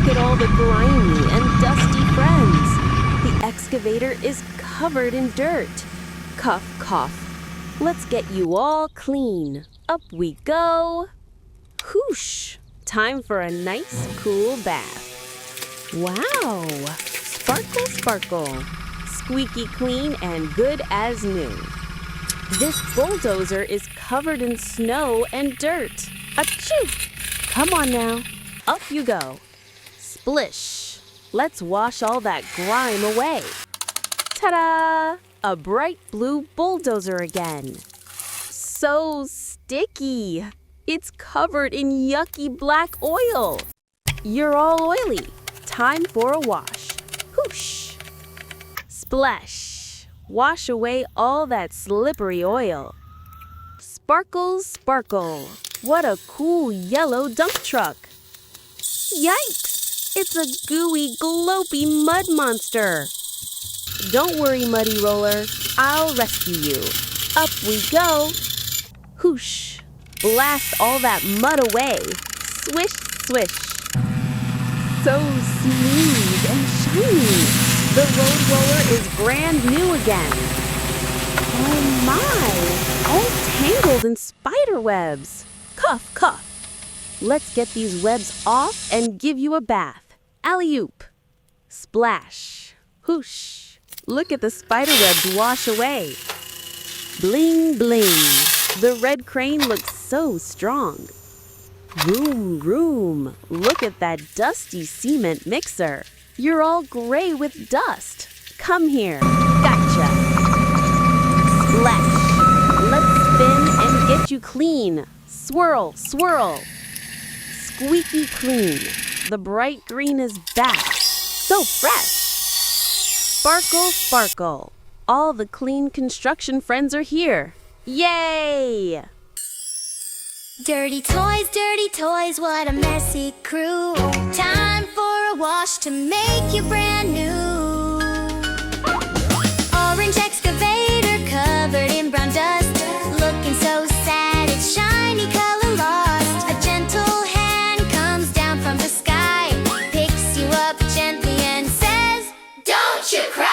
Look at all the grimy and dusty friends. The excavator is covered in dirt. Cough, cough. Let's get you all clean. Up we go. Whoosh! Time for a nice, cool bath. Wow! Sparkle, sparkle. Squeaky clean and good as new. This bulldozer is covered in snow and dirt. Achoo! Come on now. Up you go. Splish! Let's wash all that grime away. Ta-da! A bright blue bulldozer again. So sticky. It's covered in yucky black oil. You're all oily. Time for a wash. Whoosh! Splash! Wash away all that slippery oil. Sparkle, sparkle. What a cool yellow dump truck. Yikes! It's a gooey, glopey mud monster. Don't worry, Muddy Roller. I'll rescue you. Up we go. Whoosh! Blast all that mud away. Swish, swish. So smooth and shiny. The road roller is brand new again. Oh my! All tangled in spider webs. Cuff, cuff. Let's get these webs off and give you a bath. Alley-oop. Splash. Whoosh. Look at the spider webs wash away. Bling, bling. The red crane looks so strong. Vroom, vroom. Look at that dusty cement mixer. You're all gray with dust. Come here. Gotcha. Splash. Let's spin and get you clean. Swirl, swirl. Squeaky clean. The bright green is back. So fresh. Sparkle, sparkle. All the clean construction friends are here. Yay! Dirty toys, what a messy crew. Time for a wash to make you brand new. Orange excavator covered in brown dust. Looking so sad, its shiny color lost. A gentle hand comes down from the sky, picks you up gently and says, "Don't you cry."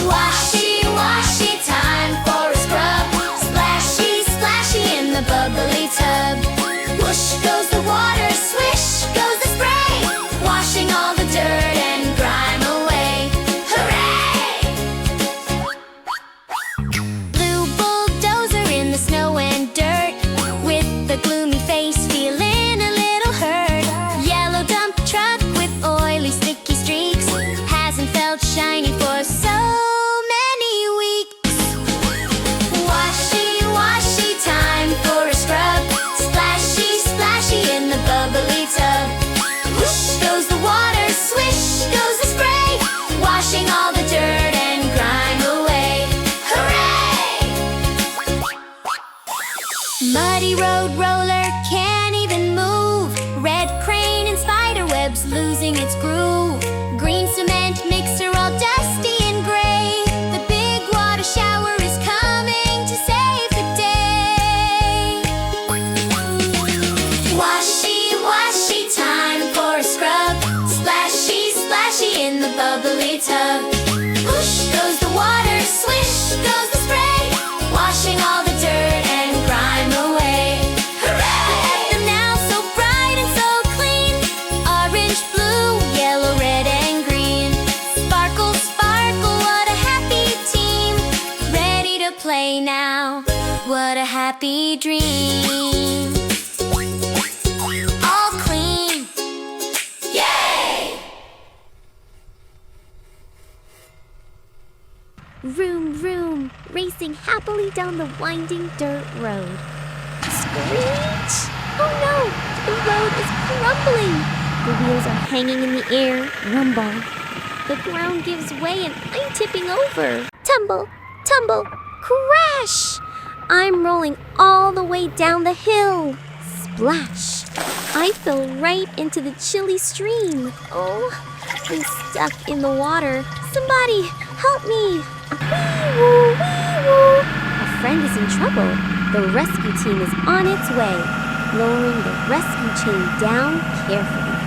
Washy, washy, time for a scrub. Splashy, splashy in the bubbly tub. Whoosh goes the water, swish goes the spray, washing all the dirt and grime away. Hooray! Blue bulldozer in the snow and dirt, with the gloomy face feeling a little hurt. Yellow dump truck with oily sticky streaks, hasn't felt shiny for so many weeks. Washy, washy, time for a scrub. Splashy, splashy in the bubbly tub. Whoosh goes the water, swish goes the spray, washing all the dirt and grime away. Hooray! Muddy road roller can't even move. Red crane and spider webs losing its groove. Green cement mixer all dusty and gray. The big water shower is coming to save the day. Washy, washy, time for a scrub. Splashy, splashy in the bubbly tub. Whoosh goes the water, swish goes the spray, washing all the dirt and grime away. Hooray! Look at them now, so bright and so clean. Orange, blue, yellow, red, and green. Sparkle, sparkle, what a happy team. Ready to play now. What a happy dream. All clean. Yay! Vroom, vroom, racing happily down the winding dirt road. Screech! Oh no! The road is crumbling! The wheels are hanging in the air. Rumble. The ground gives way and I'm tipping over. Tumble, tumble, crash! I'm rolling all the way down the hill. Splash! I fell right into the chilly stream. Oh, I'm stuck in the water. Somebody, help me! Wee-woo, wee-woo! A friend is in trouble. The rescue team is on its way, lowering the rescue chain down carefully.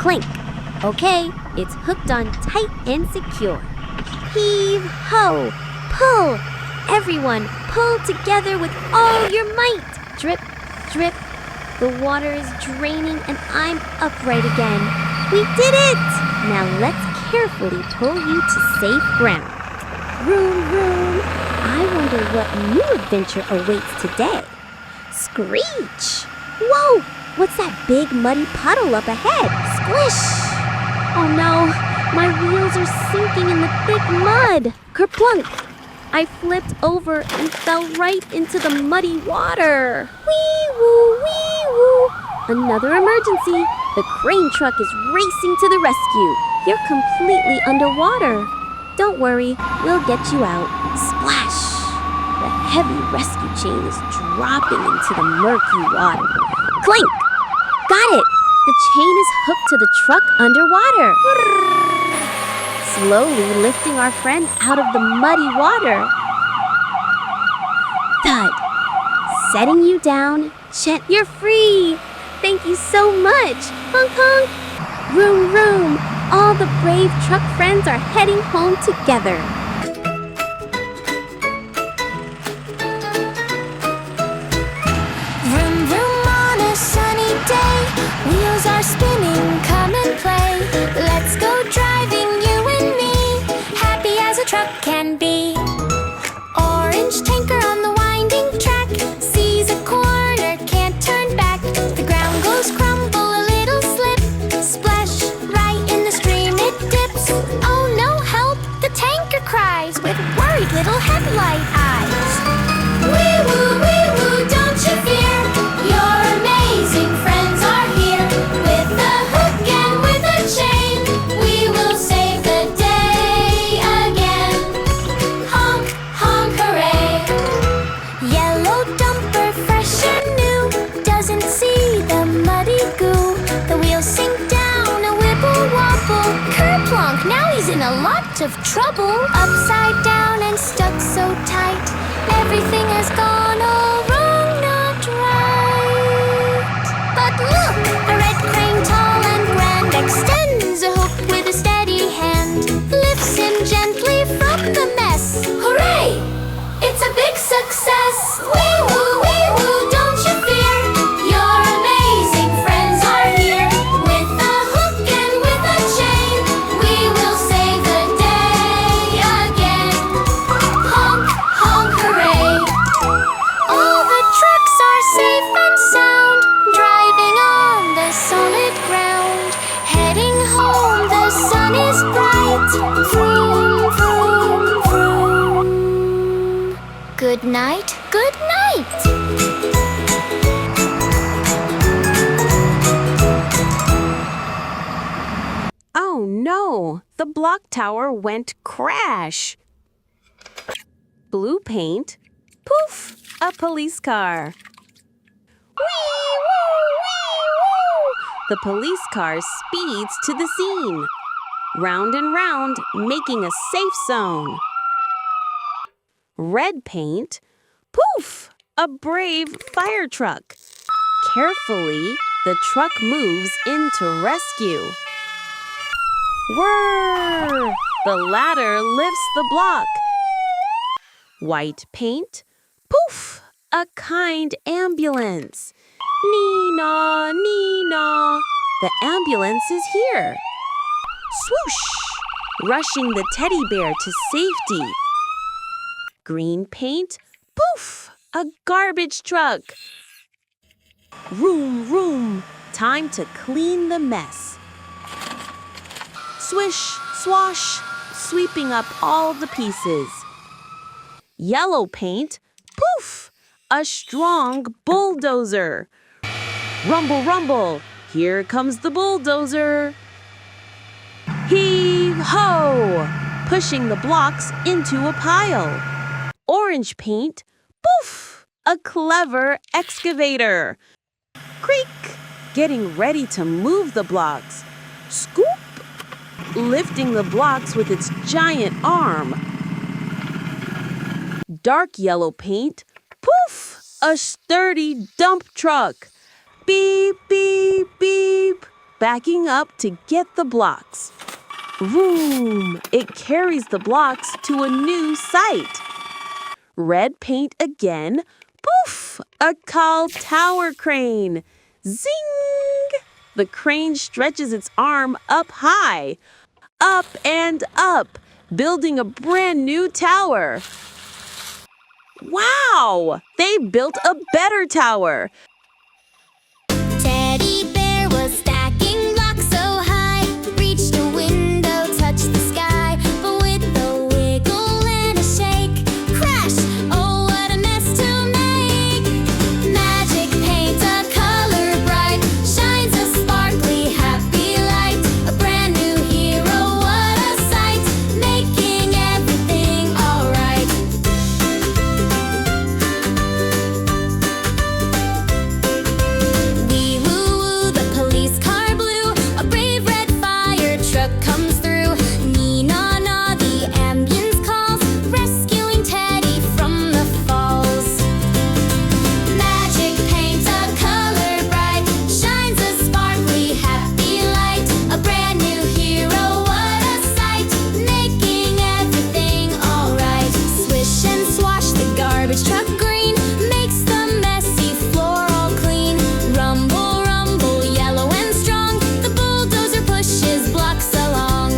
Clink. Okay, it's hooked on tight and secure. Heave ho! Pull! Everyone, pull together with all your might! Drip, drip. The water is draining and I'm upright again. We did it! Now let's carefully pull you to safe ground. Vroom, vroom. I wonder what new adventure awaits today. Screech! Whoa! What's that big muddy puddle up ahead? Squish! Oh no! My wheels are sinking in the thick mud! Kerplunk! I flipped over and fell right into the muddy water. Wee-woo, wee-woo! Another emergency! The crane truck is racing to the rescue. You're completely underwater. Don't worry, we'll get you out. Splash! The heavy rescue chain is dropping into the murky water. Clink! Got it! The chain is hooked to the truck underwater. Slowly lifting our friend out of the muddy water. Thud! Setting you down. You're free! Thank you so much! Honk honk! Vroom vroom! All the brave truck friends are heading home together. Vroom vroom on a sunny day. Wheels are spinning, come and play. Let's go driving, you and me. Happy as a truck can be. Orange tanker on the winding track. Sees a corner, can't turn back. The ground goes crumble, a little slip. Splash, right in the stream it dips. Oh no, help, the tanker cries with worried little headlight eyes. Wee-woo, don't you fear. Your amazing friends are here. With a hook and with a chain, we will save the day again. Honk, honk, hooray. Yellow dumper, fresh and new, doesn't see the muddy goo. The wheels sink down, a wibble wobble. Kerplunk, now he's in a lot of trouble. Upside down and stuck so tight. Everything has gone all wrong, not right. But look, a red crane tall and grand extends a hook with a steady hand. Lifts him gently from the mess. Hooray! It's a big success. Wee-woo, don't you fear. Your amazing friends are here. With a hook and with a chain, we will save the day again. Honk, honk, hooray. All the trucks are safe and sound, driving on the solid ground. Heading home, the sun is bright. Vroom, vroom, vroom. Good night, good night. Oh no! The block tower went crash. Blue paint. Poof! A police car. Wee woo! Wee woo! The police car speeds to the scene. Round and round, making a safe zone. Red paint. Poof! A brave fire truck. Carefully, the truck moves in to rescue. Whirr! The ladder lifts the block. White paint. Poof! A kind ambulance. Nee-naw, nee-naw. The ambulance is here. Swoosh! Rushing the teddy bear to safety. Green paint. Poof! A garbage truck. Room, room. Time to clean the mess. Swish, swash, sweeping up all the pieces. Yellow paint. Poof! A strong bulldozer. Rumble, rumble. Here comes the bulldozer. Heave ho! Pushing the blocks into a pile. Orange paint. Poof! A clever excavator. Creak! Getting ready to move the blocks. Scoop! Lifting the blocks with its giant arm. Dark yellow paint. Poof! A sturdy dump truck. Beep, beep, beep. backing up to get the blocks. Vroom! It carries the blocks to a new site. Red paint again. Poof! A tall tower crane. Zing! The crane stretches its arm up high. Up and up, building a brand new tower. Wow! They built a better tower. Teddy bear was stacking blocks so high, reached a window, touched the sky, but with a wiggle and a shake, crash! Oh, what a mess to make! Magic paint, a color bright, shines a sparkly, happy light. A brand new hero, what a sight, making everything alright. Wee woo woo, the police car blew. A brave red fire truck comes through. Nee na na, the ambulance calls, rescuing Teddy from the falls. Magic paint, a color bright, shines a sparkly, happy light. A brand new hero, what a sight, making everything alright. Swish and swash, the garbage truck green makes the messy floor all clean. Rumble, rumble, yellow and strong, the bulldozer pushes blocks along.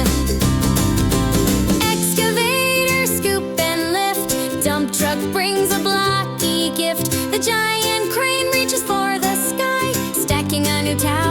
Excavator, scoop and lift, dump truck brings a blocky gift. The giant crane reaches for the sky, stacking a new tower.